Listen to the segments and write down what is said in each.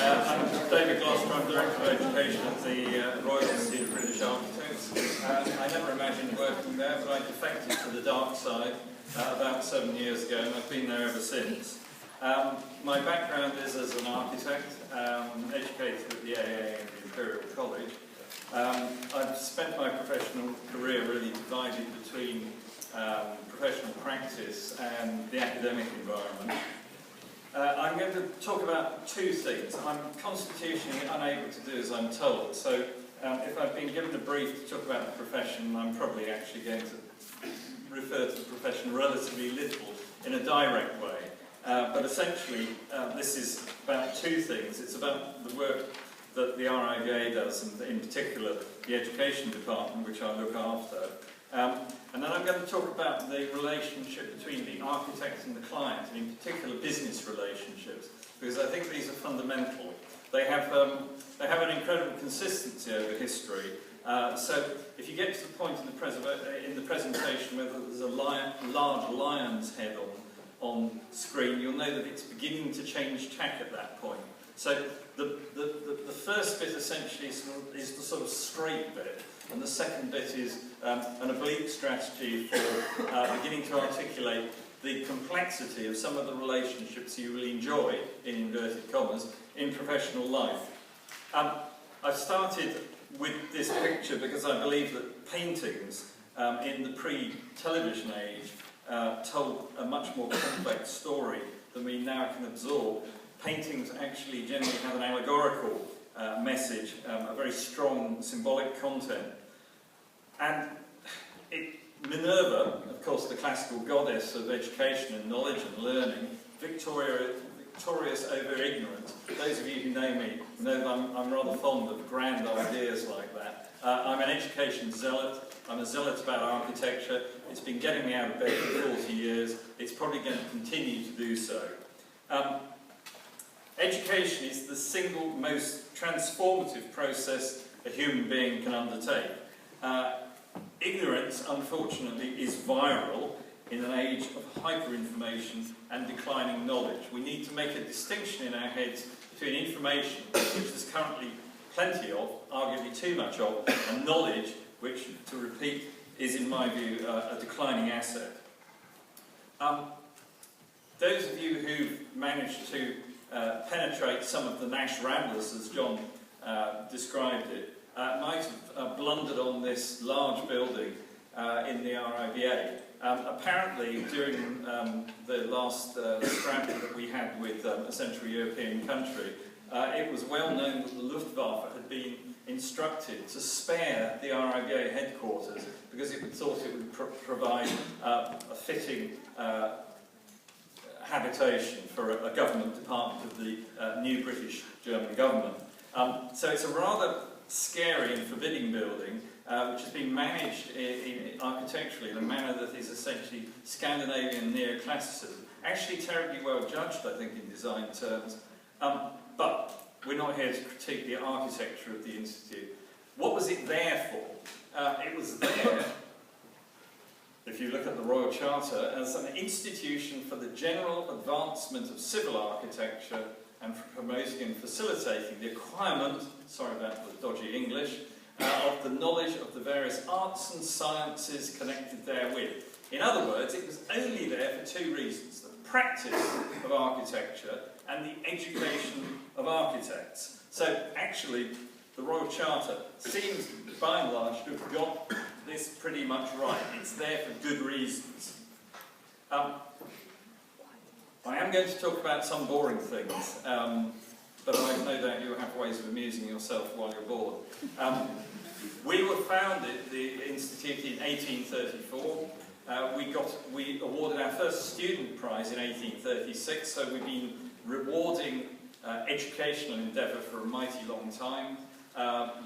I'm David Gloster, I'm Director of Education at the Royal Institute of British Architects. I never imagined working there, but I defected to the dark side about 7 years ago, and I've been there ever since. My background is as an architect, educated at the AA and the Imperial College. I've spent my professional career really divided between professional practice and the academic environment. I'm going to talk about two things. I'm constitutionally unable to do as I'm told, so if I've been given a brief to talk about the profession, I'm probably actually going to refer to the profession relatively little in a direct way. But essentially, this is about two things. It's about the work that the RIBA does, and in particular the education department, which I look after. And then I'm going to talk about the relationship between the architect and the client, and in particular business relationships, because I think these are fundamental. They have an incredible consistency over history. So if you get to the point in the presentation where there's a large lion's head on screen, you'll know that it's beginning to change tack at that point. So the first bit essentially is the sort of straight bit, and the second bit is an oblique strategy for beginning to articulate the complexity of some of the relationships you will enjoy, in inverted commas, in professional life. I've started with this picture because I believe that paintings in the pre-television age told a much more complex story than we now can absorb. Paintings actually generally have an allegorical message, a very strong symbolic content. And Minerva, of course the classical goddess of education and knowledge and learning, victorious over ignorance. Those of you who know me know that I'm rather fond of grand ideas like that. I'm an education zealot. I'm a zealot about architecture. It's been getting me out of bed for 40 years. It's probably going to continue to do so. Education is the single most transformative process a human being can undertake. Ignorance, unfortunately, is viral in an age of hyper-information and declining knowledge. We need to make a distinction in our heads between information, which there's currently plenty of, arguably too much of, and knowledge, which, to repeat, is, in my view, a declining asset. Those of you who've managed to penetrate some of the Nash Ramblers, as John described it, might have blundered on this large building in the RIBA. Apparently, during the last scrap that we had with a Central European country, it was well known that the Luftwaffe had been instructed to spare the RIBA headquarters because it thought it would provide a fitting habitation for a government department of the new British German government. So it's a rather scary and forbidding building, which has been managed architecturally in a manner that is essentially Scandinavian neoclassicism. Actually terribly well judged, I think, in design terms. But we're not here to critique the architecture of the Institute. What was it there for? It was there, if you look at the Royal Charter, as an institution for the general advancement of civil architecture and for promoting and facilitating the acquirement, sorry about the dodgy English, of the knowledge of the various arts and sciences connected therewith. In other words, it was only there for two reasons: the practice of architecture and the education of architects. So actually, the Royal Charter seems, by and large, to have got this pretty much right. It's there for good reasons. I am going to talk about some boring things, but I have no doubt you'll have ways of amusing yourself while you're bored. We were founded, the Institute, in 1834. We awarded our first student prize in 1836, so we've been rewarding educational endeavour for a mighty long time.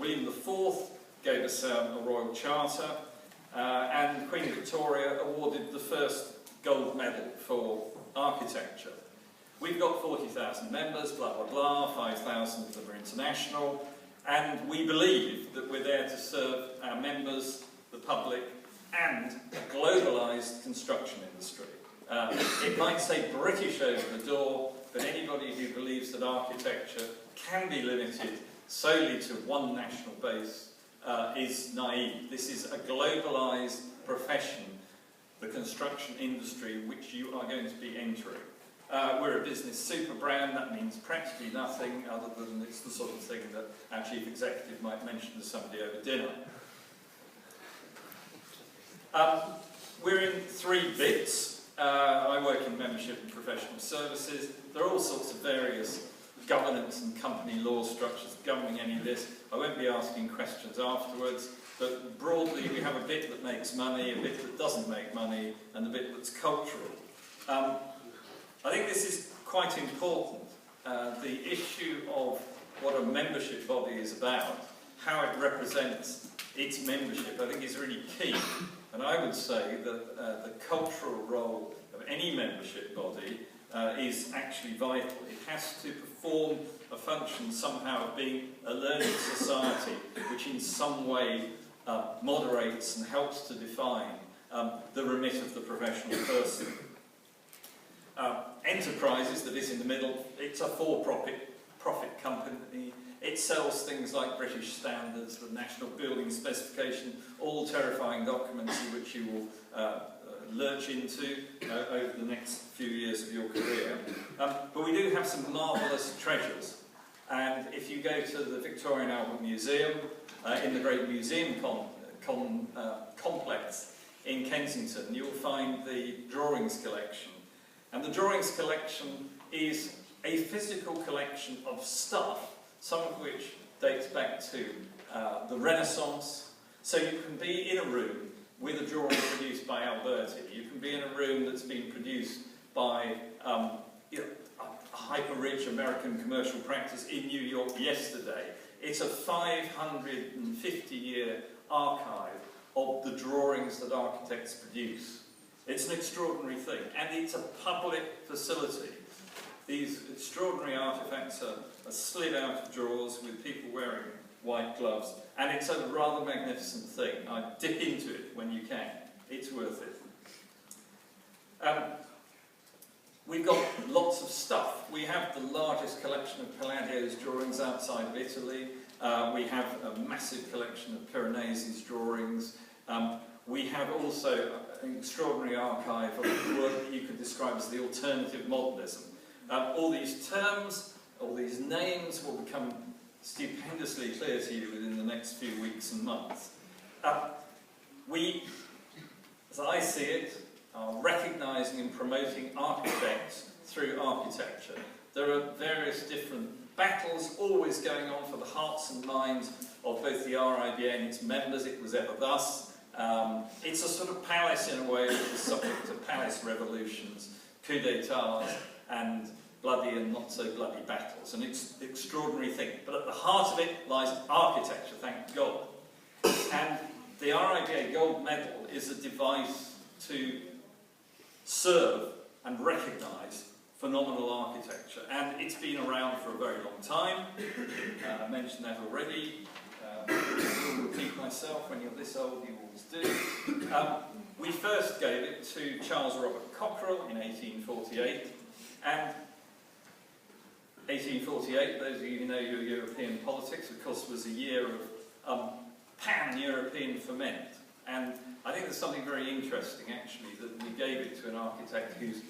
William IV gave us a Royal Charter, and Queen Victoria awarded the first gold medal for architecture. We've got 40,000 members, blah blah blah, 5,000 of them are international, and we believe that we're there to serve our members, the public, and a globalised construction industry. It might say British over the door, but anybody who believes that architecture can be limited solely to one national base is naive. This is a globalised profession, the construction industry, which you are going to be entering. We're a business super brand. That means practically nothing other than it's the sort of thing that our chief executive might mention to somebody over dinner. We're in 3 bits. I work in membership and professional services. There are all sorts of various governance and company law structures governing any of this. I won't be asking questions afterwards, but broadly we have a bit that makes money, a bit that doesn't make money, and a bit that's cultural. I think this is quite important. The issue of what a membership body is about, how it represents its membership, I think is really key. And I would say that the cultural role of any membership body is actually vital. It has to perform a function somehow of being a learning society, which in some way moderates and helps to define the remit of the professional person. Enterprises, that is in the middle, it's a for-profit company. It sells things like British standards, the National Building Specification, all terrifying documents in which you will lurch into over the next few years of your career. But we do have some marvellous treasures. And if you go to the Victorian Albert Museum, in the great museum complex in Kensington, you'll find the drawings collection. And the drawings collection is a physical collection of stuff, some of which dates back to the Renaissance. So you can be in a room with a drawing produced by Alberti. You can be in a room that's been produced by a hyper-rich American commercial practice in New York yesterday. It's a 550-year archive of the drawings that architects produce. It's an extraordinary thing, and it's a public facility. These extraordinary artefacts are slid out of drawers with people wearing white gloves, and it's a rather magnificent thing. I dip into it when you can. It's worth it. We've got lots of stuff. We have the largest collection of Palladio's drawings outside of Italy. We have a massive collection of Piranesi's drawings. We have also an extraordinary archive of work that you could describe as the alternative modernism. All these terms, all these names will become stupendously clear to you within the next few weeks and months. We, as I see it, are recognising and promoting architects through architecture. There are various different battles always going on for the hearts and minds of both the RIBA and its members. It was ever thus. It's a sort of palace in a way, which is subject to palace revolutions, coup d'etats, and bloody and not so bloody battles. And it's an extraordinary thing. But at the heart of it lies architecture, thank God. And the RIBA Gold Medal is a device to serve and recognise phenomenal architecture. And it's been around for a very long time. I mentioned that already. I will repeat myself, when you're this old you always do. We first gave it to Charles Robert Cockerell in 1848, and 1848, those of you who know your European politics, of course, was a year of pan-European ferment. And I think there's something very interesting, actually, that we gave it to an architect whose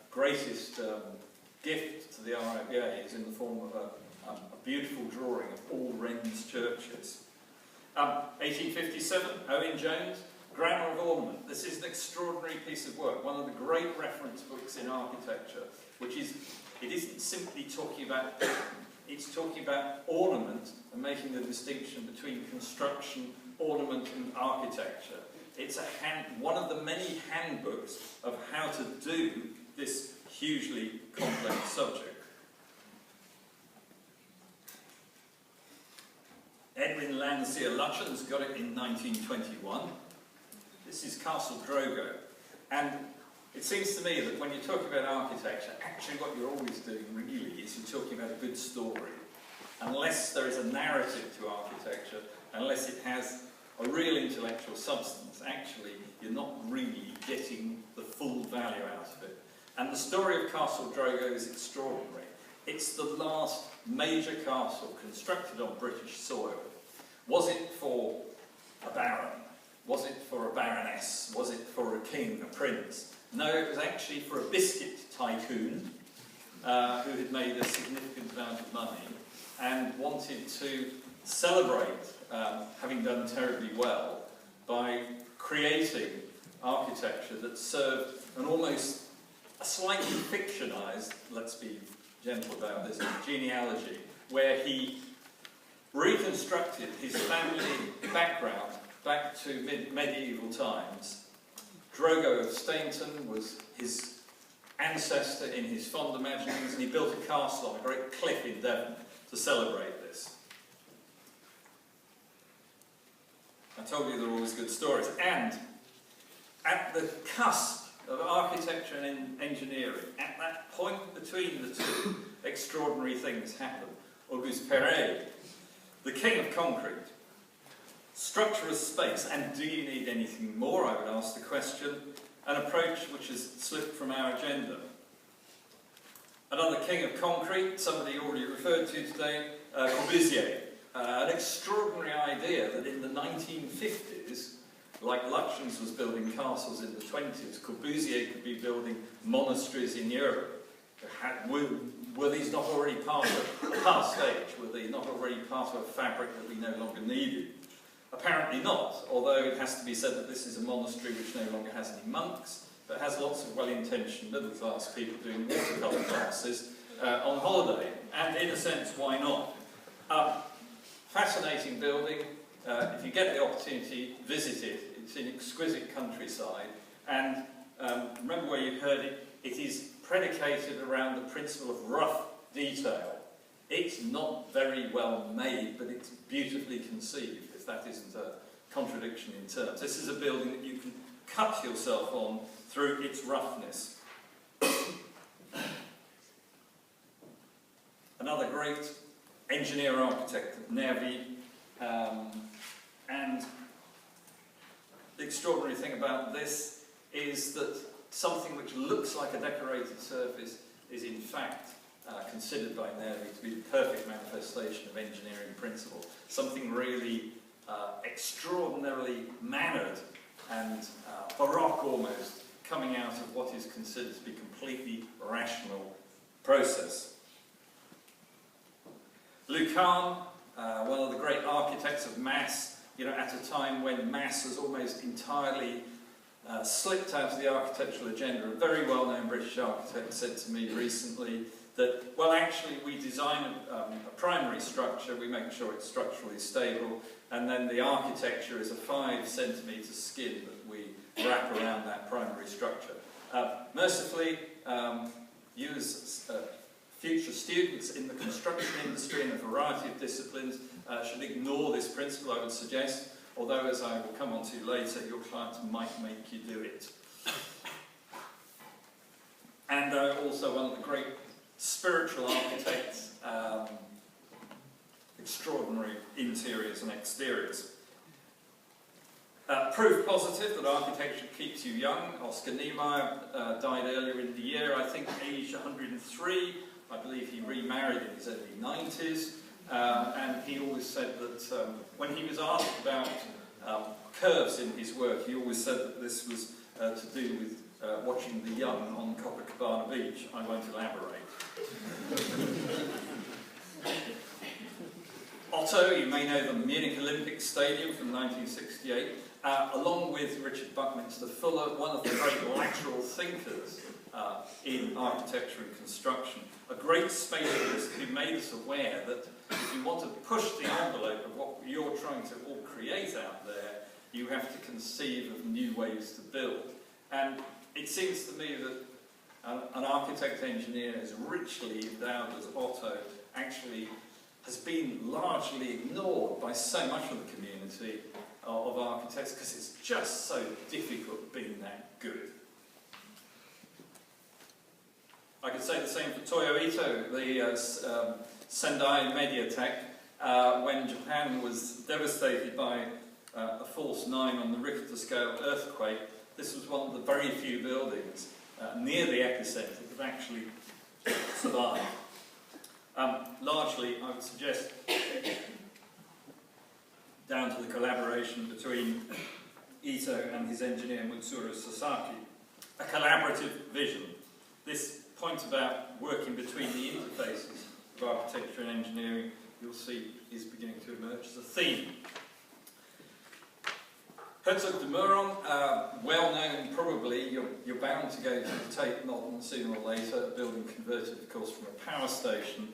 greatest gift to the RIBA is in the form of a beautiful drawing of all Wren's churches. 1857, Owen Jones, Grammar of Ornament. This is an extraordinary piece of work, one of the great reference books in architecture, which is, it isn't simply talking about pattern, it's talking about ornament and making the distinction between construction, ornament and architecture. It's one of the many handbooks of how to do this hugely complex subject. Edwin Landseer Lutyens got it in 1921. This is Castle Drogo. And it seems to me that when you talk about architecture, actually what you're always doing really is you're talking about a good story. Unless there is a narrative to architecture, unless it has a real intellectual substance, actually you're not really getting the full value out of it. And the story of Castle Drogo is extraordinary. It's the last major castle constructed on British soil. Was it for a baron? Was it for a baroness? Was it for a king, a prince? No, it was actually for a biscuit tycoon who had made a significant amount of money and wanted to celebrate having done terribly well by creating architecture that served an almost a slightly fictionalised, let's be gentle about this, genealogy, where he reconstructed his family background back to medieval times. Drogo of Stainton was his ancestor in his fond imaginings, and he built a castle on a great cliff in Devon to celebrate this. I told you there are always good stories. And at the cusp of architecture and engineering, at that point between the two, extraordinary things happen. Auguste Perret, the king of concrete, structure as space, and do you need anything more, I would ask the question, an approach which has slipped from our agenda. Another king of concrete, somebody already referred to today, Corbusier. An extraordinary idea that in the 1950s, like Lutyens was building castles in the 20s, Corbusier could be building monasteries in Europe. Were these not already part of a past stage? Were they not already part of a fabric that we no longer needed? Apparently not, although it has to be said that this is a monastery which no longer has any monks, but has lots of well-intentioned middle-class people doing watercolour classes on holiday. And in a sense, why not? Fascinating building. If you get the opportunity, visit it. It's in exquisite countryside. And remember where you heard it, it is predicated around the principle of rough detail. It's not very well made, but it's beautifully conceived, if that isn't a contradiction in terms. This is a building that you can cut yourself on through its roughness. Another great engineer-architect, Nervi, and the extraordinary thing about this is that something which looks like a decorated surface is in fact considered by Nervi to be the perfect manifestation of engineering principle. Something really extraordinarily mannered and baroque almost, coming out of what is considered to be completely rational process. Lucan, one of the great architects of mass, at a time when mass was almost entirely slipped out of the architectural agenda. A very well-known British architect said to me recently that, well, actually, we design a primary structure, we make sure it's structurally stable, and then the architecture is a 5 centimetre skin that we wrap around that primary structure. Mercifully, you as future students in the construction industry in a variety of disciplines should ignore this principle, I would suggest, although, as I will come on to later, your clients might make you do it. And also one of the great spiritual architects, extraordinary interiors and exteriors. Proof positive that architecture keeps you young. Oscar Niemeyer died earlier in the year, I think aged 103. I believe he remarried in his early 90s. And he always said that when he was asked about curves in his work, he always said that this was to do with watching the young on Copacabana Beach. I won't elaborate. Otto, you may know the Munich Olympic Stadium from 1968, along with Richard Buckminster Fuller, one of the great lateral thinkers in architecture and construction, a great spatialist who made us aware that if you want to push the envelope of what you're trying to all create out there, you have to conceive of new ways to build. And it seems to me that an architect-engineer as richly endowed as Otto actually has been largely ignored by so much of the community of architects because it's just so difficult being that good. I could say the same for Toyo Ito, the Sendai Mediatek, when Japan was devastated by a false 9 on the Richter scale earthquake. This was one of the very few buildings near the epicentre that actually survived. Largely, I would suggest, down to the collaboration between Ito and his engineer Mutsuro Sasaki, a collaborative vision. This point about working between the interfaces of architecture and engineering, you'll see, is beginning to emerge as a theme. Herzog de Meuron, well known, probably, you're bound to go to the Tate Modern sooner or later, a building converted, of course, from a power station.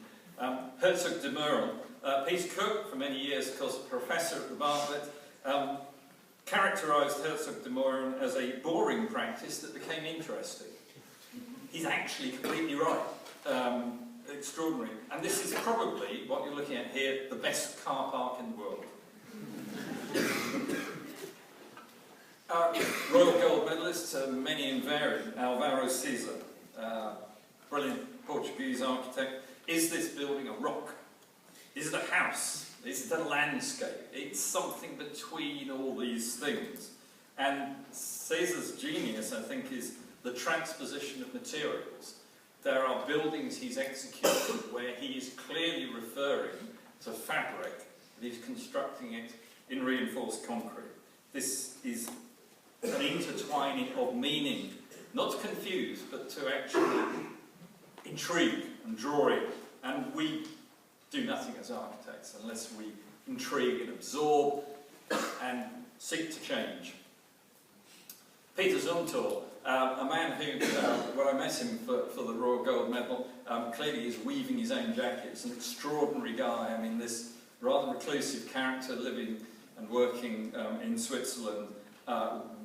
Herzog de Meuron, Peter Cook, for many years, of course, a professor at the Bartlett, characterised Herzog de Meuron as a boring practice that became interesting. He's actually completely right. Extraordinary. And this is probably, what you're looking at here, the best car park in the world. Royal Gold medalist, many and varied, Alvaro Siza, brilliant Portuguese architect. Is this building a rock? Is it a house? Is it a landscape? It's something between all these things. And Siza's genius, I think, is the transposition of materials. There are buildings he's executed where he is clearly referring to fabric, and he's constructing it in reinforced concrete. This is an intertwining of meaning, not to confuse, but to actually intrigue and draw in. And we do nothing as architects unless we intrigue and absorb and seek to change. Peter Zumthor, a man who, when I met him for the Royal Gold Medal, clearly is weaving his own jackets, an extraordinary guy. I mean, this rather reclusive character living and working in Switzerland,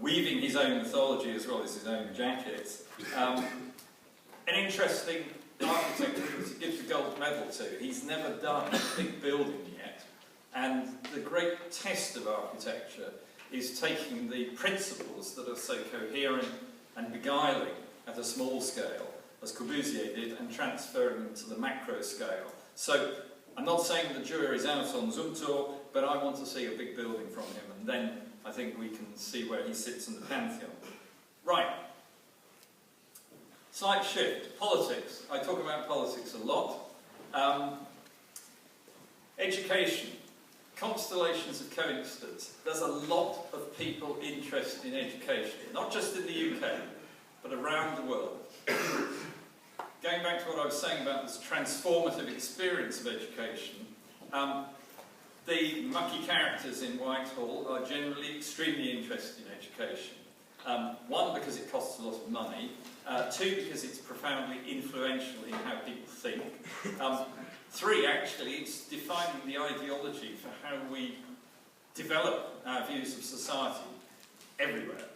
weaving his own mythology as well as his own jackets. An interesting architect to give the gold medal to. He's never done a big building yet, and the great test of architecture is taking the principles that are so coherent and beguiling at a small scale, as Corbusier did, and transferring them to the macro scale. So I'm not saying the jury's out on Zumthor, but I want to see a big building from him, and then I think we can see where he sits in the pantheon. Right. Slight shift. Politics. I talk about politics a lot. Education. Constellations of coincidence. There's a lot of people interested in education, not just in the UK, but around the world. Going back to what I was saying about this transformative experience of education, the mucky characters in Whitehall are generally extremely interested in education. One, because it costs a lot of money. Two, because it's profoundly influential in how people think. Three, actually, it's defining the ideology for how we develop our views of society everywhere.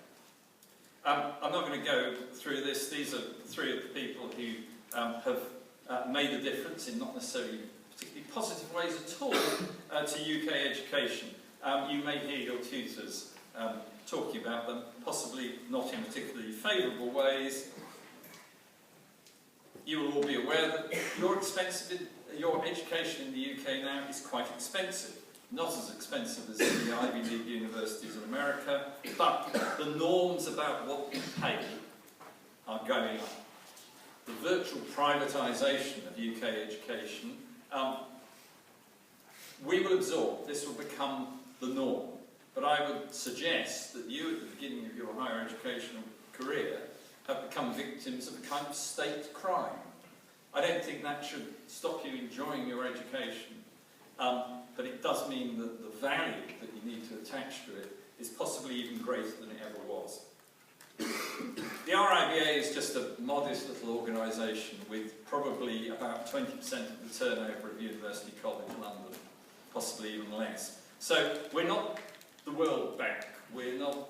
I'm not going to go through this. These are three of the people who have made a difference in not necessarily particularly positive ways at all to UK education. You may hear your tutors talking about them, possibly not in particularly favourable ways. You will all be aware that your education in the UK now is quite expensive. Not as expensive as in the Ivy League universities in America, but the norms about what we pay are going up. The virtual privatisation of UK education, we will absorb. This will become the norm. But I would suggest that you, at the beginning of your higher educational career, have become victims of a kind of state crime. I don't think that should stop you enjoying your education, but it does mean that the value that you need to attach to it is possibly even greater than it ever was. The RIBA is just a modest little organisation with probably about 20% of the turnover of University College London, possibly even less. So we're not the World Bank, we're not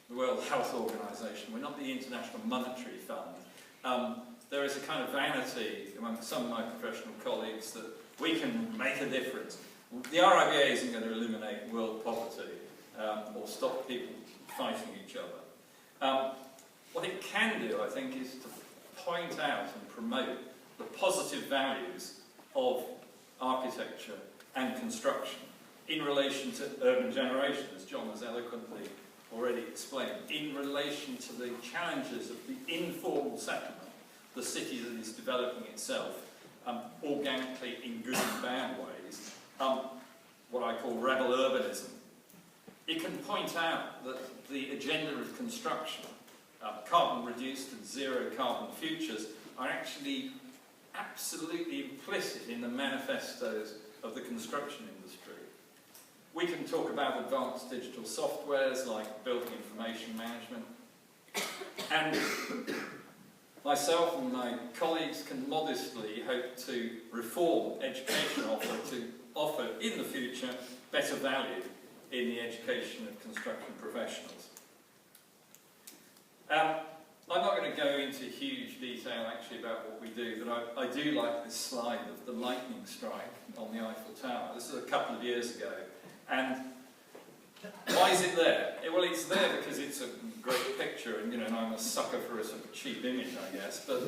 the World Health Organisation, we're not the International Monetary Fund. There is a kind of vanity among some of my professional colleagues that we can make a difference. The RIBA isn't going to eliminate world poverty or stop people fighting each other. What it can do, I think, is to point out and promote the positive values of architecture and construction in relation to urban generation, as John has eloquently already explained, in relation to the challenges of the informal settlement, the city that is developing itself organically in good and bad ways, what I call rebel urbanism. It can point out that the agenda of construction, carbon reduced and zero carbon futures, are actually absolutely implicit in the manifestos of the construction industry. We can talk about advanced digital softwares like building information management, and myself and my colleagues can modestly hope to reform education to offer in the future better value in the education of construction professionals. I'm not going to go into huge detail actually about what we do, but I do like this slide of the lightning strike on the Eiffel Tower. This is a couple of years ago. And why is it there? Well, it's there because it's a great picture, and and I'm a sucker for a sort of cheap image, I guess. But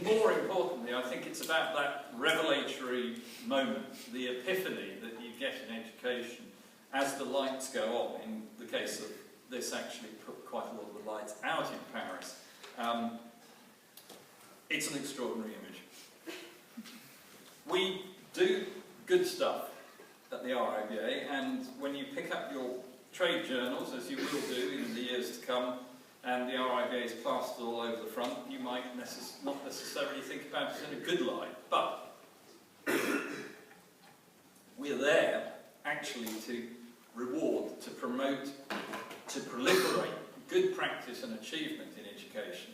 more importantly, I think it's about that revelatory moment, the epiphany that you get in education as the lights go on. In the case of this, actually put quite a lot of the lights out in Paris. It's an extraordinary image. We do good stuff at the RIBA, and when you pick up your trade journals, as you will do in the years to come, and the RIBA is plastered all over the front, you might not necessarily think about it in a good light, but we're there actually to reward, to promote, to proliferate good practice and achievement in education.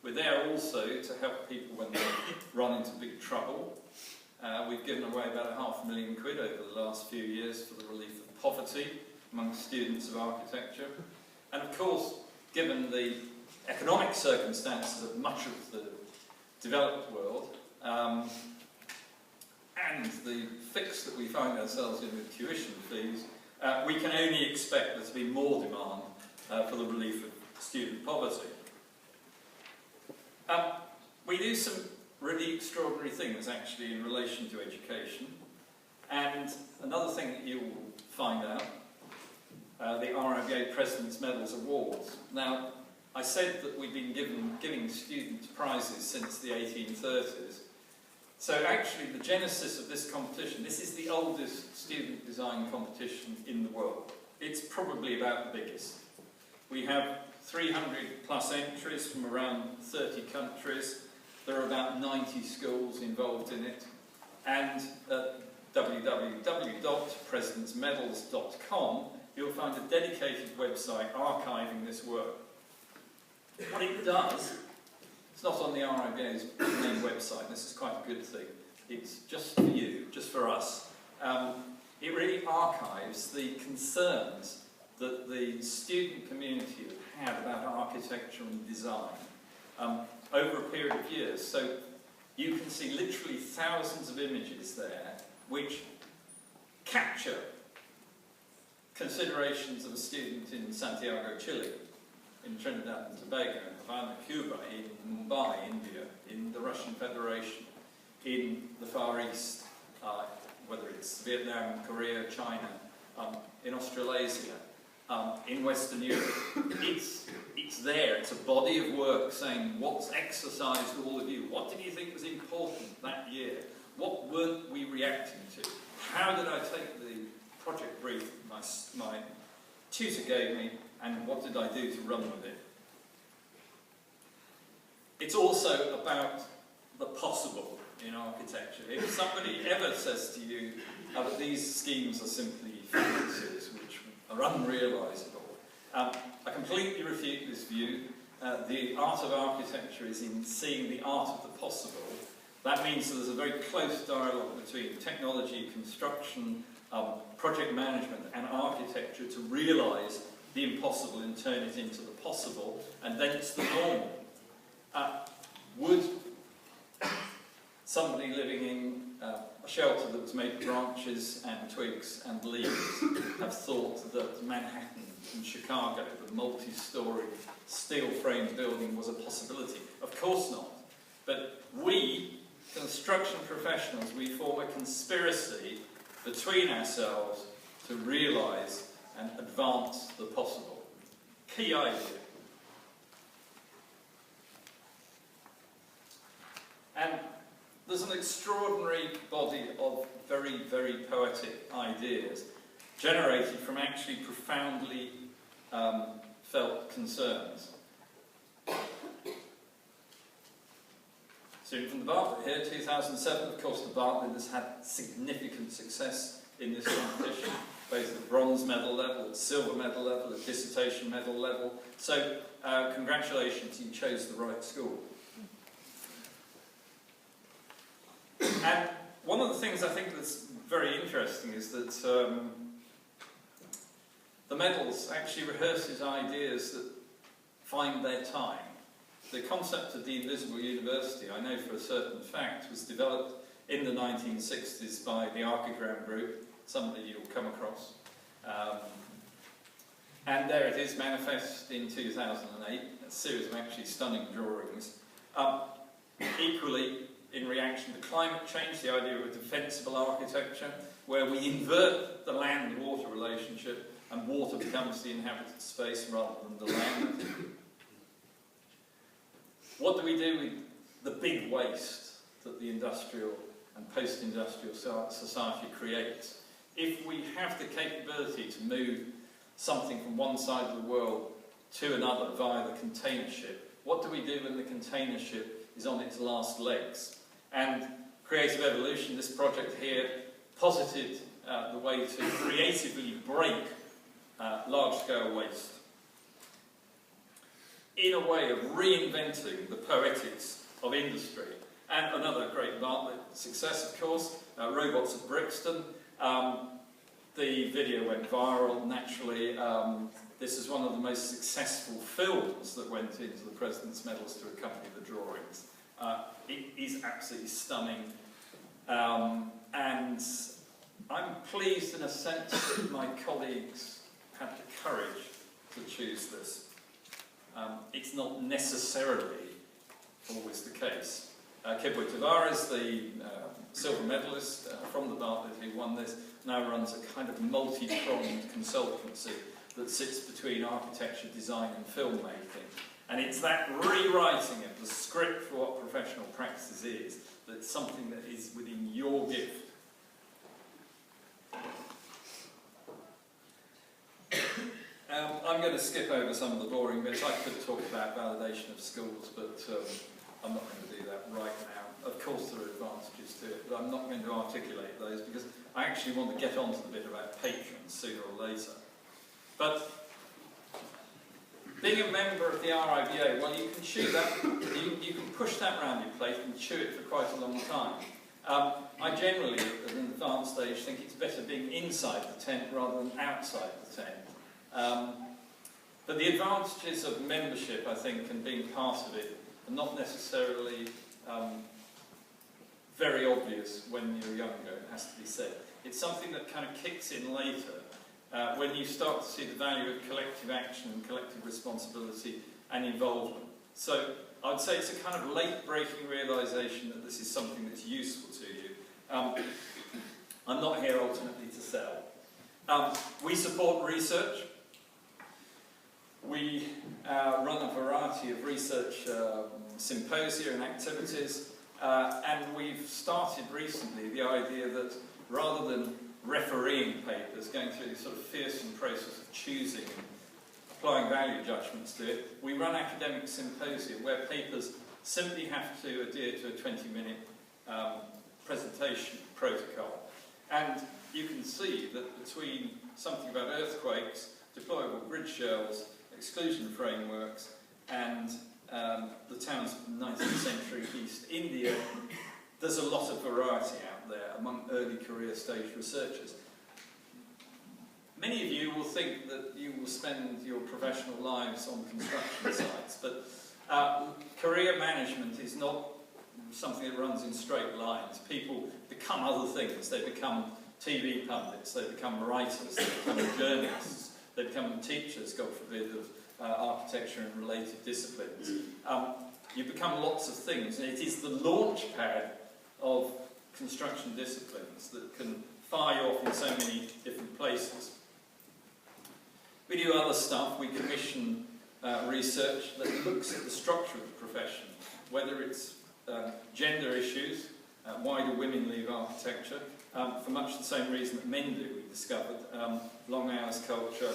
We're there also to help people when they run into big trouble. We've given away about £500,000 over the last few years for the relief of poverty among students of architecture. And of course, given the economic circumstances of much of the developed world, and the fix that we find ourselves in with tuition fees, we can only expect there to be more demand for the relief of student poverty. We do some really extraordinary things actually in relation to education, and another thing that you will find out, the RIBA President's Medals Awards. Now, I said that we've been giving students prizes since the 1830s. So actually the genesis of this competition, this is the oldest student design competition in the world. It's probably about the biggest. We have 300 plus entries from around 30 countries. There are about 90 schools involved in it. And at www.presidentsmedals.com you'll find a dedicated website archiving this work. What it does, it's not on the RIBA's main website, this is quite a good thing. It's just for you, just for us. It really archives the concerns that the student community have had about architecture and design over a period of years. So you can see literally thousands of images there which capture considerations of a student in Santiago, Chile, in Trinidad and Tobago, in Havana, Cuba, in Mumbai, India, in the Russian Federation, in the Far East, whether it's Vietnam, Korea, China, in Australasia, in Western Europe. It's there, it's a body of work saying what's exercised all of you, what did you think was important that year, what weren't we reacting to, how did I take the project brief my tutor gave me, and what did I do to run with it. It's also about the possible in architecture. If somebody ever says to you that these schemes are simply fantasies which are unrealisable, I completely refute this view. The art of architecture is in seeing the art of the possible. That means that there's a very close dialogue between technology, construction, project management and architecture to realise the impossible and turn it into the possible, and then it's the normal. Would somebody living in a shelter that was made of branches and twigs and leaves have thought that Manhattan and Chicago, the multi-storey steel-framed building, was a possibility? Of course not. But we, construction professionals, we form a conspiracy between ourselves to realise and advance the possible. Key idea. And there's an extraordinary body of very, very poetic ideas generated from actually profoundly felt concerns. So from the Bartlett here, 2007, of course the Bartlett has had significant success in this competition, both at bronze medal level, at silver medal level, at dissertation medal level. So congratulations, you chose the right school. And one of the things I think that's very interesting is that the medals actually rehearses ideas that find their time. The concept of the Invisible University, I know for a certain fact, was developed in the 1960s by the Archigram Group, somebody you'll come across. And there it is, manifest in 2008, a series of actually stunning drawings. Equally, in reaction to climate change, the idea of a defensible architecture, where we invert the land-water relationship and water becomes the inhabited space rather than the land. What do we do with the big waste that the industrial and post-industrial society creates? If we have the capability to move something from one side of the world to another via the container ship, what do we do when the container ship is on its last legs? And Creative Evolution, this project here, posited the way to creatively break large-scale waste in a way of reinventing the poetics of industry. And another great Bartlett success, of course, Robots at Brixton. The video went viral, naturally. This is one of the most successful films that went into the President's Medals to accompany the drawings. It is absolutely stunning. And I'm pleased in a sense that my colleagues had the courage to choose this. It's not necessarily always the case. Kibwe Tavares, the silver medalist from the Bartlett who won this, now runs a kind of multi-pronged consultancy that sits between architecture, design and filmmaking. And it's that rewriting of the script for what professional practice is that's something that is within your gift. I'm going to skip over some of the boring bits. I could talk about validation of schools, but I'm not going to do that right now. Of course there are advantages to it, but I'm not going to articulate those because I actually want to get on to the bit about patrons sooner or later. But being a member of the RIBA, well, you can chew that, you can push that around your plate and chew it for quite a long time. I generally, at an advanced stage, think it's better being inside the tent rather than outside the tent. But the advantages of membership, I think, and being part of it are not necessarily very obvious when you're younger, it has to be said. It's something that kind of kicks in later, when you start to see the value of collective action and collective responsibility and involvement. So I would say it's a kind of late-breaking realisation that this is something that's useful to you. I'm not here ultimately to sell. We support research. We run a variety of research symposia and activities, and we've started recently the idea that rather than refereeing papers, going through this sort of fearsome process of choosing and applying value judgments to it, we run academic symposia where papers simply have to adhere to a 20-minute presentation protocol. And you can see that between something about earthquakes, deployable grid shells, exclusion frameworks, and the towns of 19th century East India, there's a lot of variety out there among early career stage researchers. Many of you will think that you will spend your professional lives on construction sites, but career management is not something that runs in straight lines. People become other things. They become TV pundits, they become writers, they become journalists, they become teachers, God forbid, of architecture and related disciplines. You become lots of things, and it is the launch pad of construction disciplines that can fire you off in so many different places. We do other stuff. We commission research that looks at the structure of the profession, whether it's gender issues, why do women leave architecture, for much the same reason that men do, we discovered, long hours culture.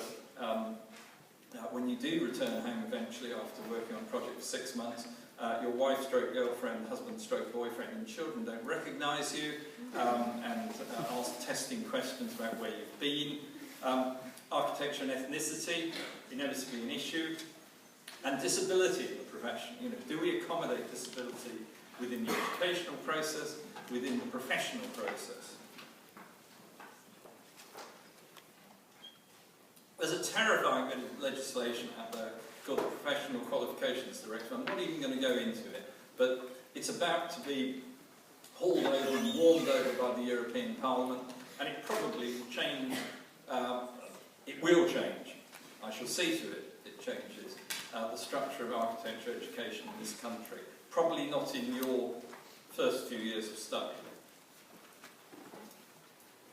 When you do return home eventually after working on a project for 6 months, your wife stroke girlfriend, husband stroke boyfriend and children don't recognise you and ask testing questions about where you've been. Architecture and ethnicity, inevitably an issue. And disability in the profession. You know, do we accommodate disability within the educational process, within the professional process? There's a terrifying bit of legislation out there called the Professional Qualifications Directive. I'm not even going to go into it, but it's about to be hauled over and warmed over by the European Parliament, and it probably will change. It will change. I shall see to it changes the structure of architecture education in this country. Probably not in your first few years of study.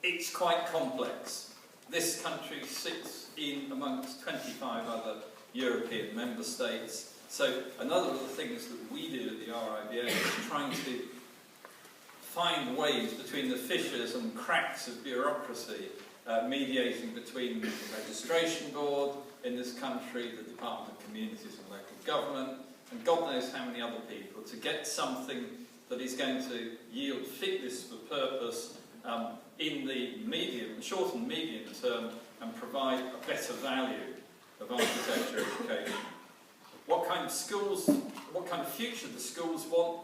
It's quite complex. This country sits in amongst 25 other European member states. So another of the things that we do at the RIBA is trying to find ways between the fissures and cracks of bureaucracy, mediating between the registration board in this country, the Department of Communities and Local Government, and God knows how many other people, to get something that is going to yield fitness for purpose in the short and medium term, and provide a better value of architecture education. What kind of schools, what kind of future the schools want?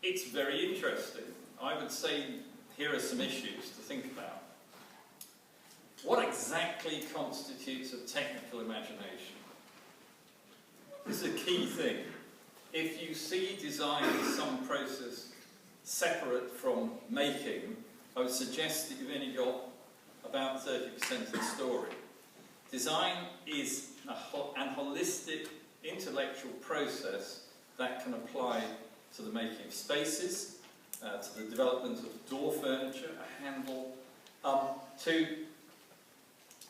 It's very interesting. I would say here are some issues to think about. What exactly constitutes a technical imagination? This is a key thing. If you see design as some process separate from making, I would suggest that you've only got about 30% of the story. Design is an holistic intellectual process that can apply to the making of spaces, to the development of door furniture, a handle, to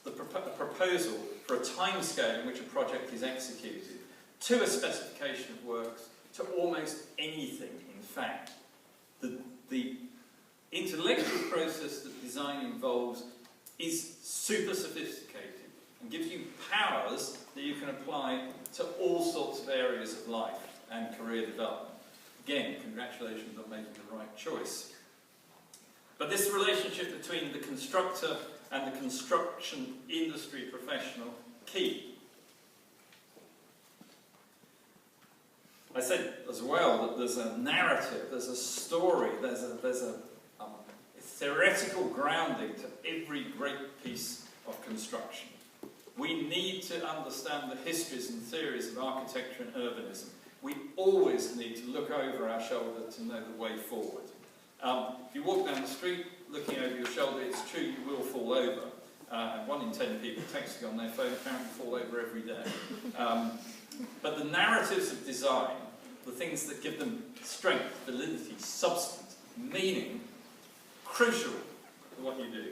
the proposal for a timescale in which a project is executed, to a specification of works, to almost anything, in fact. The intellectual process that design involves is super sophisticated and gives you powers that you can apply to all sorts of areas of life and career development. Again, congratulations on making the right choice. But this relationship between the constructor and the construction industry professional, key. I said as well that there's a narrative, there's a story, there's a theoretical grounding to every great piece of construction. We need to understand the histories and theories of architecture and urbanism. We always need to look over our shoulder to know the way forward. If you walk down the street looking over your shoulder, it's true you will fall over. And 1 in 10 people texting on their phone apparently fall over every day. But the narratives of design, the things that give them strength, validity, substance, meaning, crucial to what you do.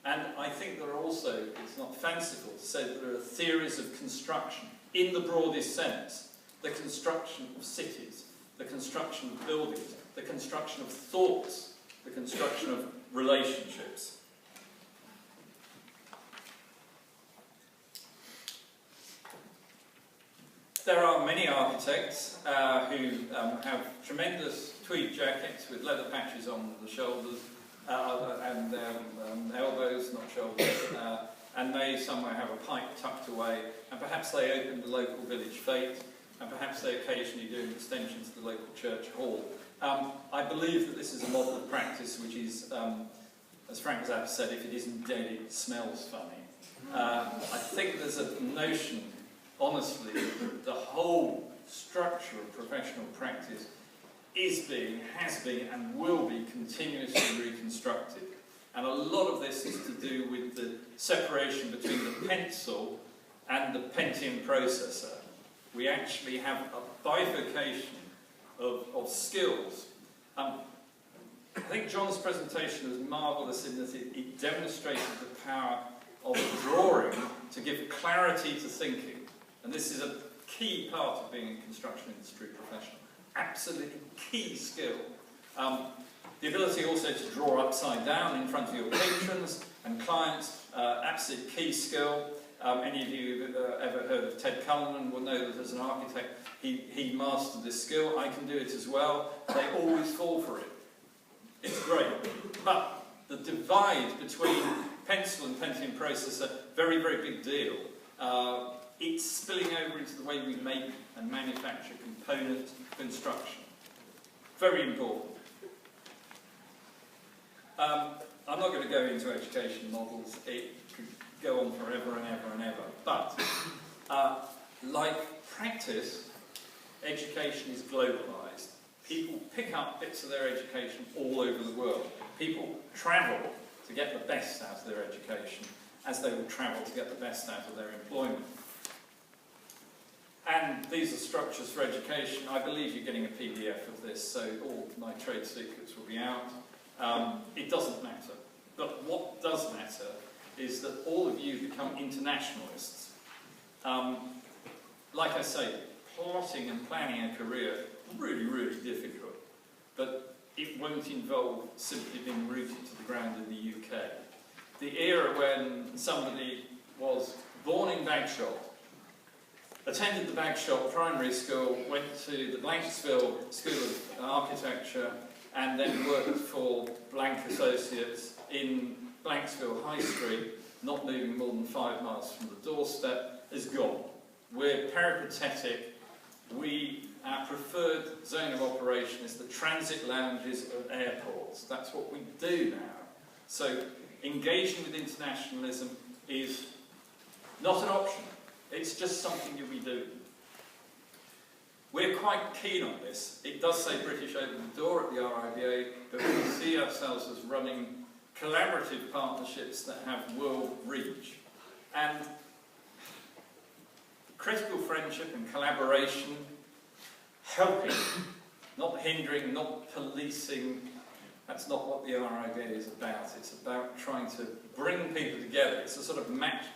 And I think there are also, it's not fanciful to say that there are theories of construction in the broadest sense. The construction of cities, the construction of buildings, the construction of thoughts, the construction of relationships. There are many architects who have tremendous tweed jackets with leather patches on the shoulders and elbows, not shoulders, and they somewhere have a pipe tucked away, and perhaps they open the local village fete, and perhaps they occasionally do an extension to the local church hall. I believe that this is a model of practice which is, as Frank Zappa said, if it isn't dead, it smells funny. I think there's a notion, honestly, that the whole structure of professional practice is being, has been, and will be continuously reconstructed. And a lot of this is to do with the separation between the pencil and the Pentium processor. We actually have a bifurcation of skills. I think John's presentation was marvellous in that it demonstrated the power of drawing to give clarity to thinking. And this is a key part of being a construction industry professional. Absolutely key skill. The ability also to draw upside down in front of your patrons and clients, absolute key skill. Any of you who've ever heard of Ted Cullinan will know that as an architect, he mastered this skill. I can do it as well. They always fall for it. It's great. But the divide between pencil and Pentium processor, very, very big deal. It's spilling over into the way we make and manufacture component construction. Very important. I'm not going to go into education models. It could go on forever and ever and ever. But, like practice, education is globalised. People pick up bits of their education all over the world. People travel to get the best out of their education, as they will travel to get the best out of their employment. And these are structures for education. I believe you're getting a PDF of this, so all my trade secrets will be out. It doesn't matter. But what does matter is that all of you become internationalists. Like I say, plotting and planning a career, really, really difficult. But it won't involve simply being rooted to the ground in the UK. The era when somebody was born in Bagshot, attended the Bagshot Primary School, went to the Blanksville School of Architecture, and then worked for Blank Associates in Blanksville High Street, not moving more than 5 miles from the doorstep, is gone. We're peripatetic. Our preferred zone of operation is the transit lounges of airports. That's what we do now. So engaging with internationalism is not an option. It's just something you'll be doing. We're quite keen on this. It does say British open the door at the RIBA, but we see ourselves as running collaborative partnerships that have world reach. And critical friendship and collaboration, helping, not hindering, not policing, that's not what the RIBA is about. It's about trying to bring people together. It's a sort of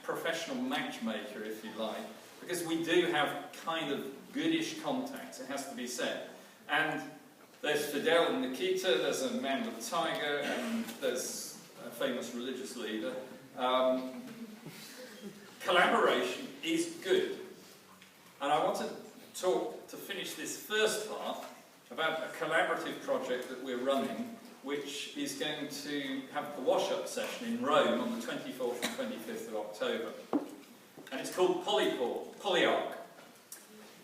professional matchmaker, if you like, because we do have kind of goodish contacts, it has to be said. And there's Fidel and Nikita, there's a man with a tiger, and there's a famous religious leader. Collaboration is good. And I want to talk, to finish this first part, about a collaborative project that we're running, which is going to have the wash-up session in Rome on the 24th and 25th of October. And it's called Polyarc.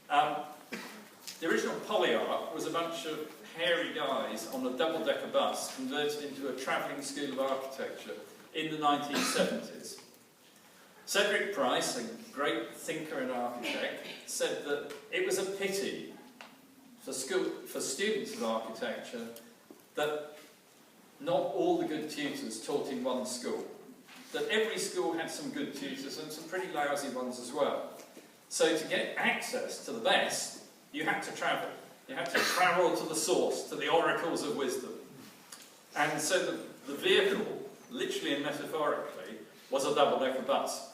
The original Polyarc was a bunch of hairy guys on a double-decker bus converted into a travelling school of architecture in the 1970s. Cedric Price, a great thinker and architect, said that it was a pity for students of architecture that not all the good tutors taught in one school. That every school had some good tutors and some pretty lousy ones as well. So to get access to the best, you had to travel. You had to travel to the source, to the oracles of wisdom. And so the vehicle, literally and metaphorically, was a double-decker bus.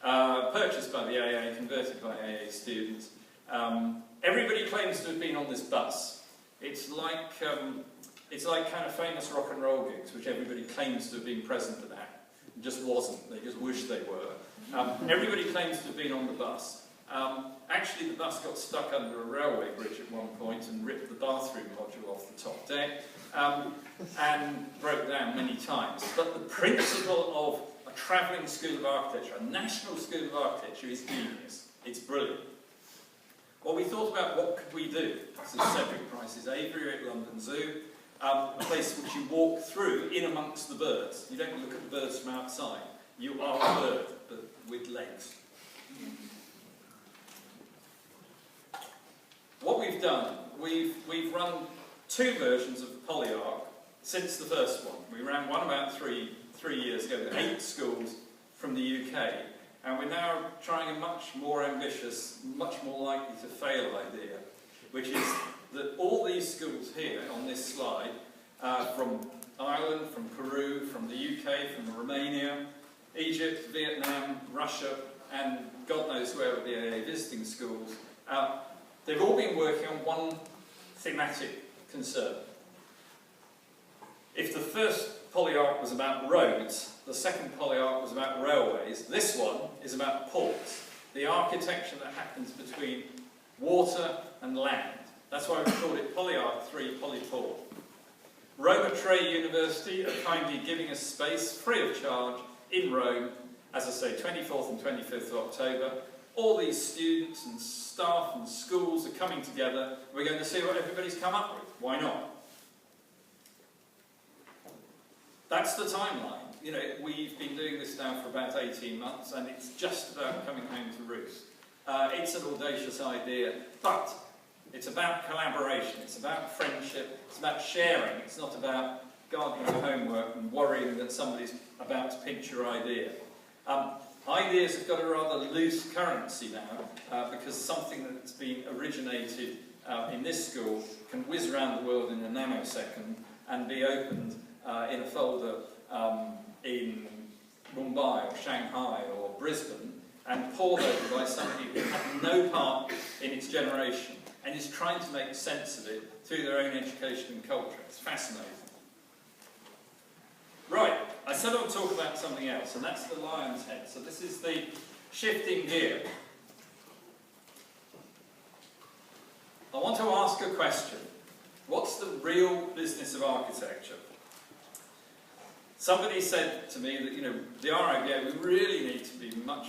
Purchased by the AA, converted by AA students. Everybody claims to have been on this bus. It's like kind of famous rock and roll gigs, which everybody claims to have been present at. It just wasn't. They just wish they were. Everybody claims to have been on the bus. Actually, the bus got stuck under a railway bridge at one point and ripped the bathroom module off the top deck and broke down many times. But the principle of a travelling school of architecture, a national school of architecture, is genius. It's brilliant. Well, we thought about what could we do. This is Cedric Price's aviary at London Zoo, a place which you walk through in amongst the birds. You don't look at the birds from outside. You are a bird, but with legs. What we've done, we've run 2 versions of Polyarc since the first one. We ran one about three years ago with 8 schools from the UK, and we're now trying a much more ambitious, much more likely to fail idea, which is that all these schools here on this slide, from Ireland, from Peru, from the UK, from Romania, Egypt, Vietnam, Russia, and God knows where at the AA visiting schools, they've all been working on one thematic concern. If the first polyarc was about roads, the second polyarc was about railways, this one is about ports, the architecture that happens between water and land. That's why we called it Polyarc 3 Polyport. Roma Tre University are kindly giving us space free of charge in Rome, as I say, 24th and 25th of October. All these students and staff and schools are coming together. We're going to see what everybody's come up with. Why not? That's the timeline. You know, we've been doing this now for about 18 months, and it's just about coming home to roost. It's an audacious idea, but it's about collaboration, it's about friendship, it's about sharing, it's not about guarding your homework and worrying that somebody's about to pinch your idea. Ideas have got a rather loose currency now, because something that's been originated in this school can whiz around the world in a nanosecond and be opened in a folder in Mumbai or Shanghai or Brisbane and poured over by somebody who had no part in its generation and is trying to make sense of it through their own education and culture. It's fascinating. Right, I said I would talk about something else, and that's the lion's head. So this is the shifting gear. I want to ask a question. What's the real business of architecture? Somebody said to me that, you know, the RIBA, we really need to be much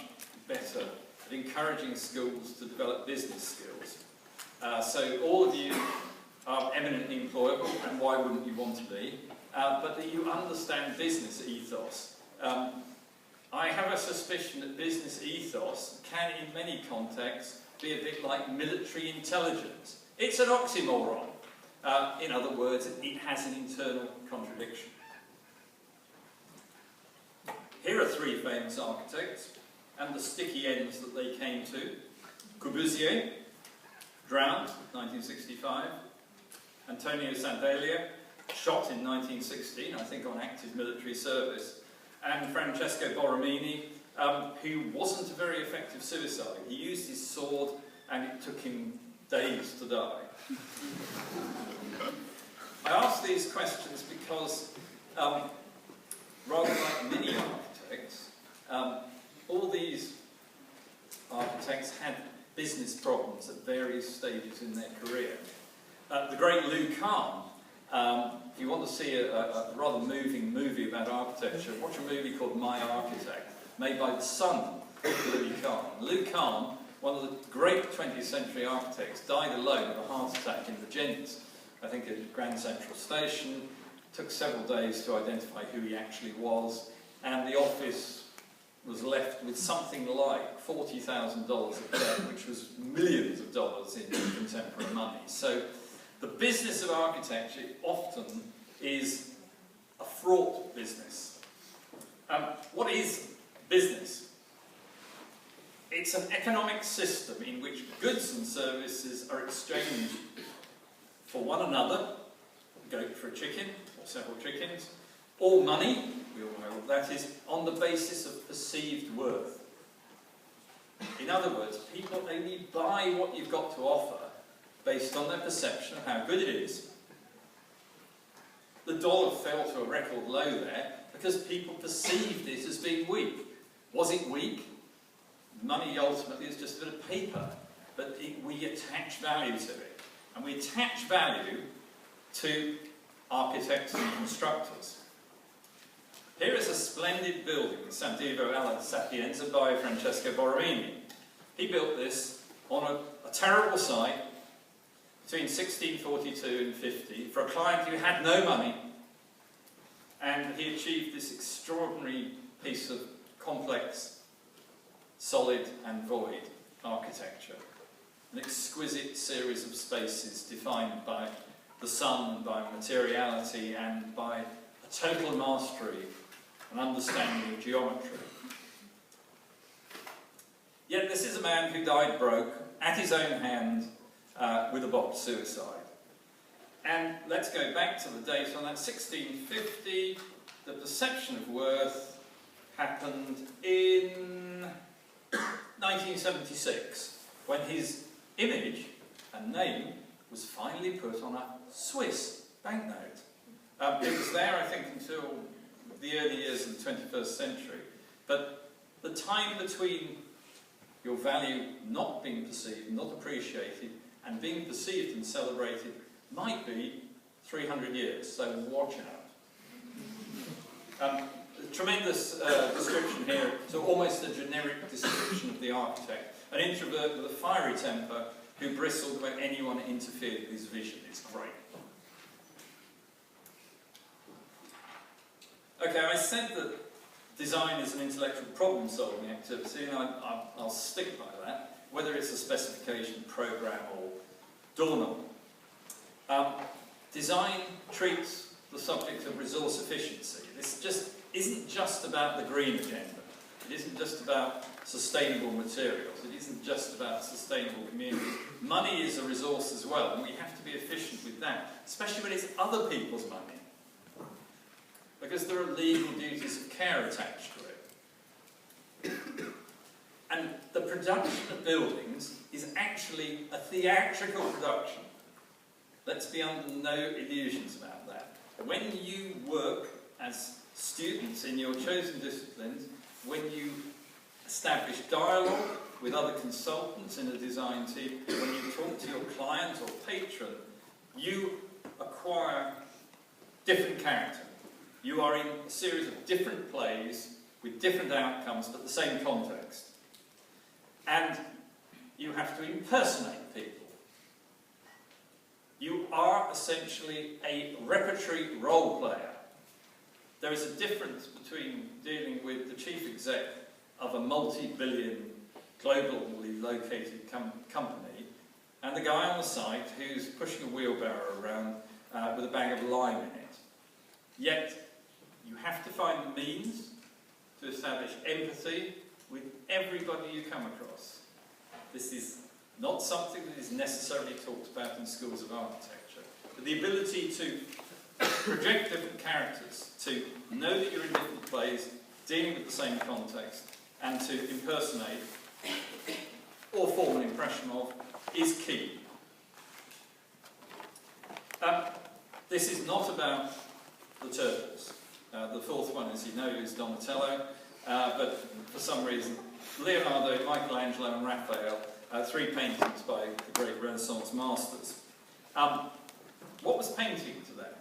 better at encouraging schools to develop business skills. So all of you are eminently employable, and why wouldn't you want to be? But that you understand business ethos. I have a suspicion that business ethos can, in many contexts, be a bit like military intelligence. It's an oxymoron. In other words, it has an internal contradiction. Here are three famous architects, and the sticky ends that they came to. Corbusier, drowned, 1965. Antonio Sandelia, shot in 1916, I think on active military service. And Francesco Borromini, who wasn't a very effective suicide. He used his sword, and it took him days to die. I ask these questions because, rather like many architects, all these architects had business problems at various stages in their career. The great Lou Kahn, if you want to see a rather moving movie about architecture, watch a movie called My Architect, made by the son of Louis Kahn. Lou Kahn, one of the great 20th century architects, died alone of a heart attack in Virginia, I think at Grand Central Station. It took several days to identify who he actually was, and the office was left with something like $40,000 of debt, which was millions of dollars in contemporary money. So the business of architecture often is a fraught business. What is business? It's an economic system in which goods and services are exchanged for one another, go for a chicken or several chickens, or money, we all know what that is, on the basis of perceived worth. In other words, people only buy what you've got to offer based on their perception of how good it is. The dollar fell to a record low there because people perceived it as being weak. Was it weak? Money ultimately is just a bit of paper, but we attach value to it. And we attach value to architects and constructors. Here is a splendid building, Santiago alla Sapienza by Francesco Borromini. He built this on a terrible site between 1642 and 50 for a client who had no money, and he achieved this extraordinary piece of complex, solid and void architecture. An exquisite series of spaces defined by the sun, by materiality, and by a total mastery and understanding of geometry. Yet this is a man who died broke, at his own hand, with a botched suicide. And let's go back to the date on that 1650, the perception of worth happened in 1976, when his image and name was finally put on a Swiss banknote. It was there, I think, until the early years of the 21st century. But the time between your value not being perceived, not appreciated, and being perceived and celebrated might be 300 years, so watch out. A tremendous description here, so almost a generic description of the architect. An introvert with a fiery temper who bristled when anyone interfered with his vision. It's great. Okay, I said that design is an intellectual problem-solving activity, and I'll stick by that, whether it's a specification, program, or doorknob. Design treats the subject of resource efficiency. This just isn't just about the green agenda. It isn't just about sustainable materials. It isn't just about sustainable communities. Money is a resource as well, and we have to be efficient with that, especially when it's other people's money, because there are legal duties of care attached to it. And the production of buildings is actually a theatrical production. Let's be under no illusions about that. When you work as students in your chosen disciplines, when you establish dialogue with other consultants in a design team, when you talk to your client or patron, you acquire different character. You are in a series of different plays with different outcomes but the same context. And you have to impersonate people. You are essentially a repertory role player. There is a difference between dealing with the chief exec of a multi-billion, globally located company and the guy on the site who's pushing a wheelbarrow around with a bag of lime in it. Yet, you have to find the means to establish empathy with everybody you come across. This is not something that is necessarily talked about in schools of architecture, but the ability to project different characters, to know that you're in different plays, dealing with the same context, and to impersonate or form an impression of is key. This is not about the turtles. The fourth one, as you know, is Donatello, but for some reason, Leonardo, Michelangelo and Raphael, three paintings by the great Renaissance masters. What was painting to them?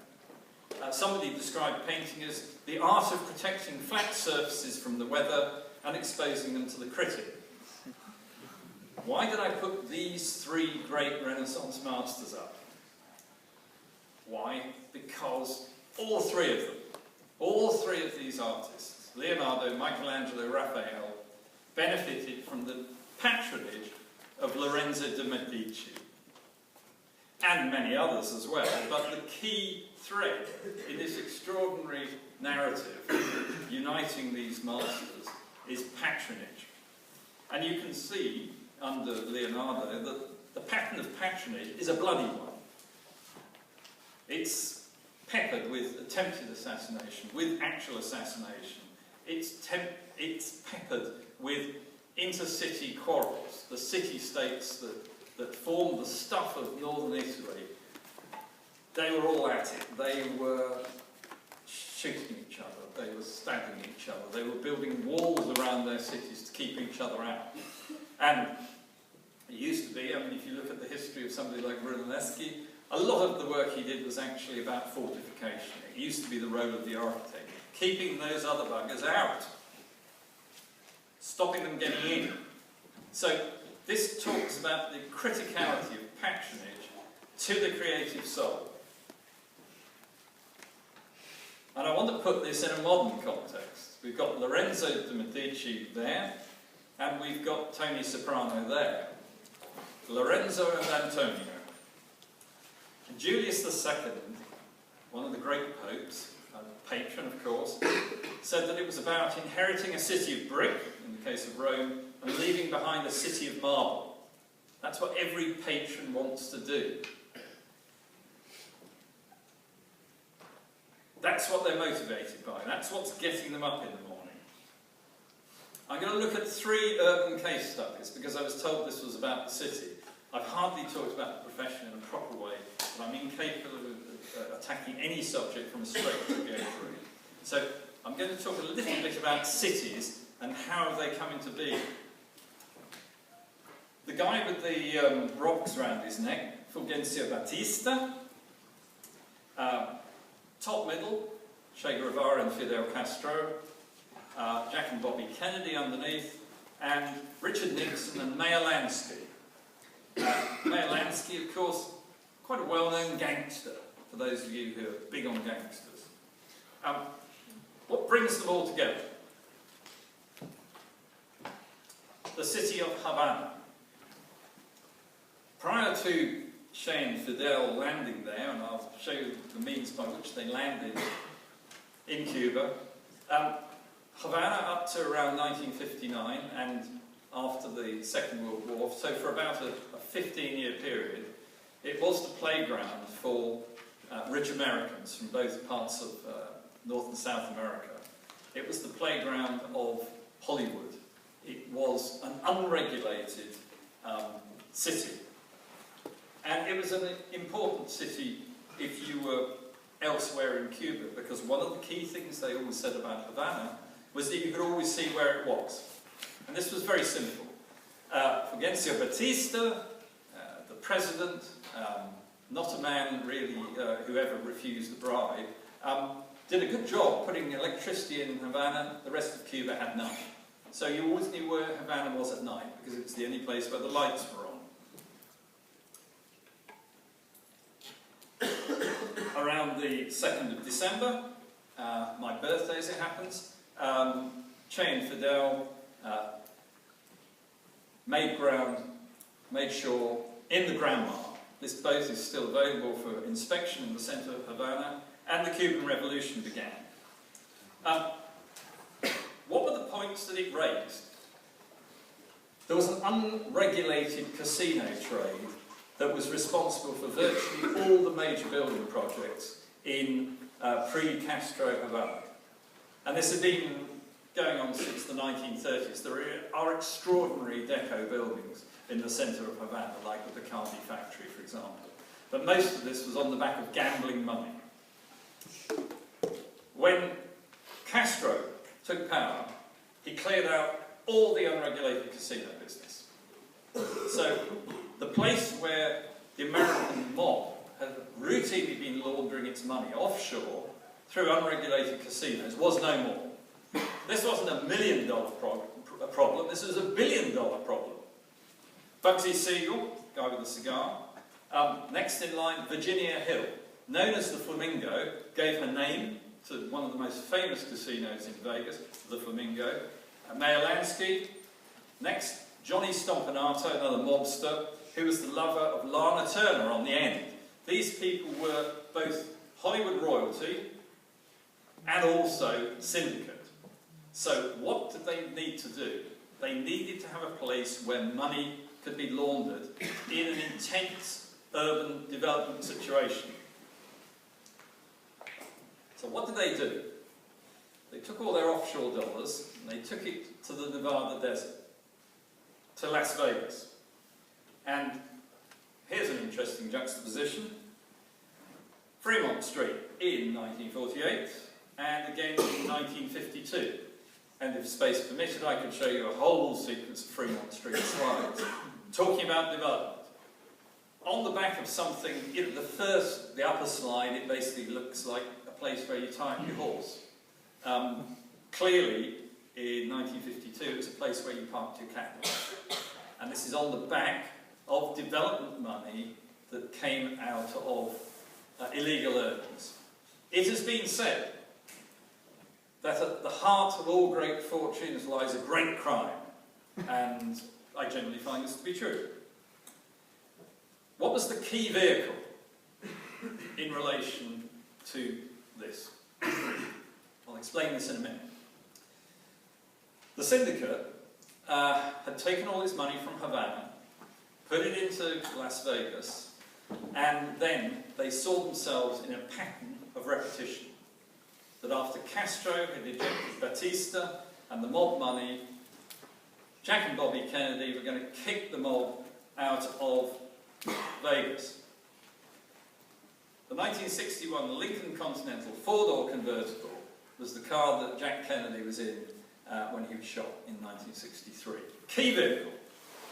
Somebody described painting as the art of protecting flat surfaces from the weather and exposing them to the critic. Why did I put these three great Renaissance masters up? Why? Because all three of these artists, Leonardo, Michelangelo, Raphael, benefited from the patronage of Lorenzo de' Medici, and many others as well, but the key thread in this extraordinary narrative uniting these masters is patronage. And you can see under Leonardo that the pattern of patronage is a bloody one. It's peppered with attempted assassination, with actual assassination. It's peppered with intercity quarrels. The city-states that form the stuff of northern Italy, they were all at it. They were shooting each other, they were stabbing each other, they were building walls around their cities to keep each other out. And it used to be, I mean, if you look at the history of somebody like Brunelleschi, a lot of the work he did was actually about fortification. It used to be the role of the architect, keeping those other buggers out, stopping them getting in. So this talks about the criticality of patronage to the creative soul. And I want to put this in a modern context. We've got Lorenzo de' Medici there, and we've got Tony Soprano there. Lorenzo and Antonio. And Julius II, one of the great popes, a patron of course, said that it was about inheriting a city of brick, in the case of Rome, and leaving behind a city of marble. That's what every patron wants to do. That's what they're motivated by. That's what's getting them up in the morning. I'm going to look at 3 urban case studies because I was told this was about the city. I've hardly talked about the profession in a proper way, but I'm incapable of attacking any subject from a straight to go through. So I'm going to talk a little bit about cities and how they come into being. The guy with the rocks around his neck, Fulgencio Batista. Top middle, Che Guevara and Fidel Castro. Jack and Bobby Kennedy underneath, and Richard Nixon and Meyer Lansky. Meyer Lansky, of course, quite a well-known gangster, for those of you who are big on gangsters. What brings them all together? The city of Havana. Prior to Che and Fidel landing there, and I'll show you the means by which they landed in Cuba, Havana up to around 1959 and after the Second World War, so for about a 15-year period, it was the playground for rich Americans from both parts of North and South America. It was the playground of Hollywood. It was an unregulated city. And it was an important city if you were elsewhere in Cuba, because one of the key things they always said about Havana was that you could always see where it was. And this was very simple. Fulgencio Batista, the president, not a man really who ever refused a bribe, did a good job putting electricity in Havana. The rest of Cuba had none. So you always knew where Havana was at night, because it was the only place where the lights were on. Around the 2nd of December, my birthday as it happens, Che and Fidel made ground, made shore in the Granma. This boat is still available for inspection in the centre of Havana, and the Cuban Revolution began. What were the points that it raised? There was an unregulated casino trade that was responsible for virtually all the major building projects in pre-Castro Havana. And this had been going on since the 1930s. There are extraordinary deco buildings in the centre of Havana, like the Bacardi factory, for example. But most of this was on the back of gambling money. When Castro took power, he cleared out all the unregulated casino business. So the place where the American mob had routinely been laundering its money offshore through unregulated casinos was no more. This wasn't $1 million problem, this was $1 billion problem. Bugsy Siegel, guy with a cigar. Next in line, Virginia Hill, known as the Flamingo, gave her name to one of the most famous casinos in Vegas, the Flamingo. Meyer Lansky. Next, Johnny Stompanato, another mobster, who was the lover of Lana Turner on the end. These people were both Hollywood royalty and also syndicate. So what did they need to do? They needed to have a place where money could be laundered in an intense urban development situation. So what did they do? They took all their offshore dollars and they took it to the Nevada desert, to Las Vegas. And here's an interesting juxtaposition. Fremont Street in 1948 and again in 1952. And if space permitted, I could show you a whole sequence of Fremont Street slides talking about development. On the back of something, the upper slide, it basically looks like a place where you tie up your horse. Clearly, in 1952, it was a place where you parked your cattle. And this is on the back of development money that came out of illegal earnings. It has been said that at the heart of all great fortunes lies a great crime, and I generally find this to be true. What was the key vehicle in relation to this? I'll explain this in a minute. The syndicate had taken all this money from Havana, put it into Las Vegas, and then they saw themselves in a pattern of repetition. That after Castro had ejected Batista and the mob money Jack and Bobby Kennedy were going to kick the mob out of Vegas. The 1961 Lincoln Continental four-door convertible was the car that Jack Kennedy was in when he was shot in 1963. Key vehicle.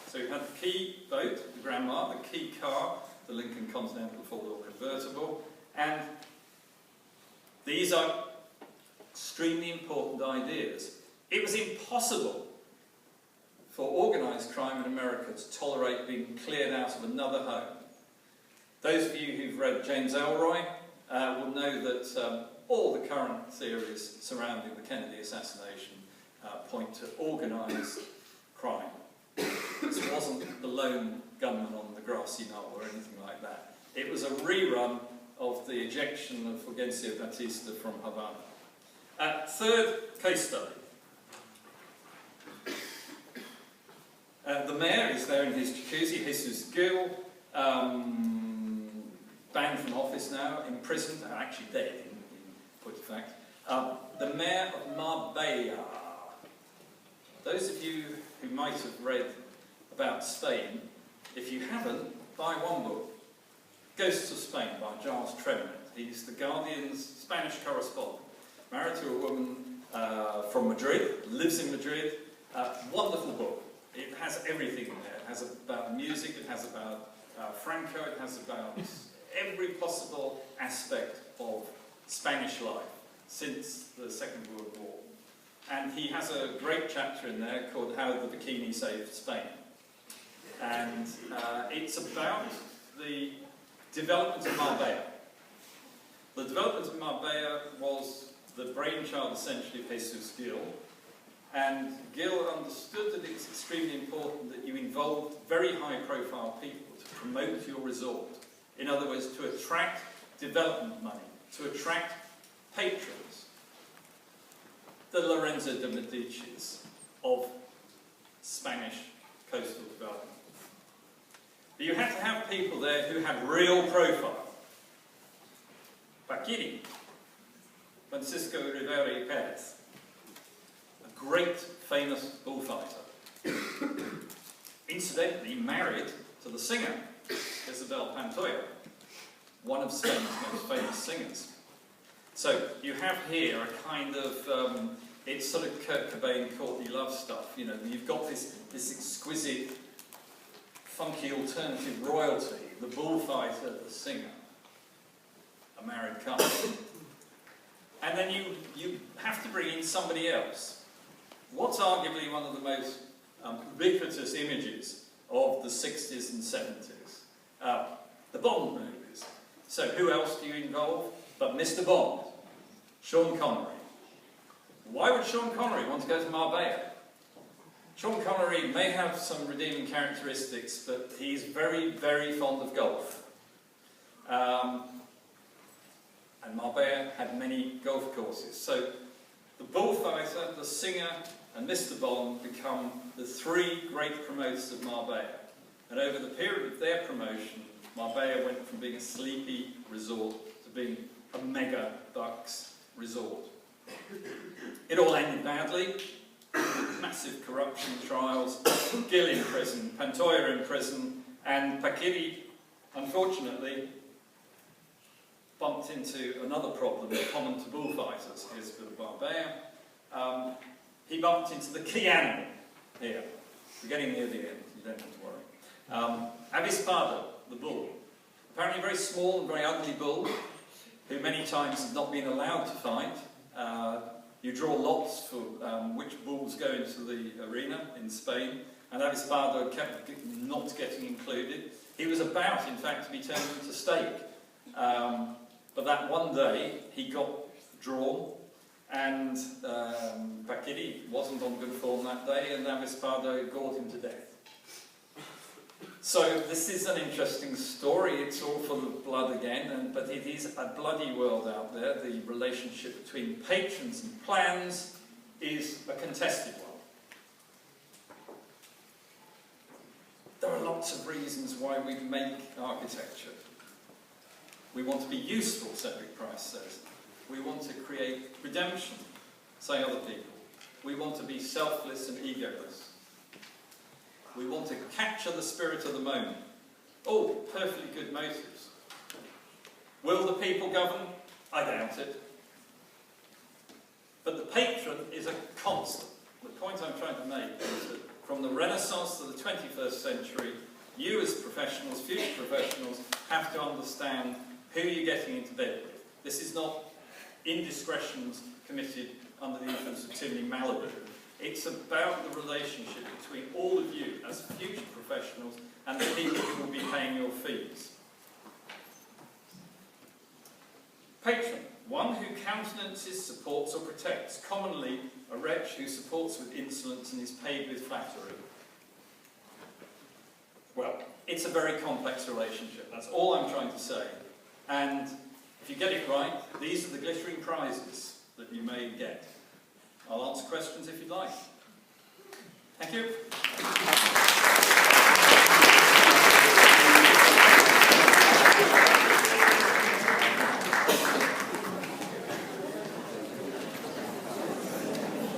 So you had the key boat, the Grandma, the key car, the Lincoln Continental four-door convertible, and these are extremely important ideas. It was impossible for organised crime in America to tolerate being cleared out of another home. Those of you who've read James Ellroy will know that all the current theories surrounding the Kennedy assassination point to organised crime. This wasn't the lone gunman on the grassy knoll or anything like that. It was a rerun of the ejection of Fulgencio Batista from Havana. Third case study. The mayor is there in his jacuzzi, Jesus Gil, banned from office now, imprisoned, actually dead in point of fact. The mayor of Marbella. Those of you who might have read about Spain, if you haven't, buy one book, Ghosts of Spain by Giles Tremont. He's the Guardian's Spanish correspondent, married to a woman from Madrid, lives in Madrid. Wonderful book. It has everything in there. It has about music, it has about Franco, it has about every possible aspect of Spanish life since the Second World War. And he has a great chapter in there called How the Bikini Saved Spain. And it's about the development of Marbella. The development of Marbella was the brainchild essentially of Jesus Gil. And Gil understood that it's extremely important that you involve very high-profile people to promote your resort. In other words, to attract development money, to attract patrons. The Lorenzo de Medicis of Spanish coastal development. But you had to have people there who had real profile. Paquiri, Francisco Rivera y Perez, a great famous bullfighter. Incidentally married to the singer, Isabel Pantoja, one of Spain's most famous singers. So you have here a kind of, it's sort of Kurt Cobain, Courtney Love stuff, you know, you've got this exquisite, funky alternative royalty, the bullfighter, the singer, a married couple. And then you have to bring in somebody else. What's arguably one of the most ubiquitous images of the 60s and 70s? The Bond movies. So who else do you involve but Mr. Bond, Sean Connery? Why would Sean Connery want to go to Marbella? Sean Connery may have some redeeming characteristics, but he's very, very fond of golf. And Marbella had many golf courses. So the bullfighter, the singer, and Mr. Bond become the three great promoters of Marbella. And over the period of their promotion, Marbella went from being a sleepy resort to being a mega bucks resort. It all ended badly. Massive corruption trials, Gil in prison, Pantoja in prison, and Paquiri, unfortunately, bumped into another problem common to bullfighters. Here's a bit of Marbella. He bumped into the key animal here. We're getting near the end, you don't have to worry. Avispado, the bull. Apparently a very small and very ugly bull, who many times has not been allowed to fight. You draw lots for which bulls go into the arena in Spain, and Avispado kept not getting included. He was about, in fact, to be turned into steak. But that one day, he got drawn, and Paquiri wasn't on good form that day, and Avispado gored him to death. So this is an interesting story. It's all full of blood again, but it is a bloody world out there. The relationship between patrons and plans is a contested one. There are lots of reasons why we make architecture. We want to be useful, Cedric Price says. We want to create redemption, say other people. We want to be selfless and egoless. We want to capture the spirit of the moment. All perfectly good motives. Will the people govern? I doubt it. But the patron is a constant. The point I'm trying to make is that from the Renaissance to the 21st century, you as professionals, future professionals, have to understand who you're getting into bed with. This is not indiscretions committed under the influence of Timmy Malibu. It's about the relationship between all of you as future professionals and the people who will be paying your fees. Patron, one who countenances, supports or protects, commonly a wretch who supports with insolence and is paid with flattery. Well, it's a very complex relationship, that's all I'm trying to say. And if you get it right, these are the glittering prizes that you may get. I'll answer questions if you'd like. Thank you.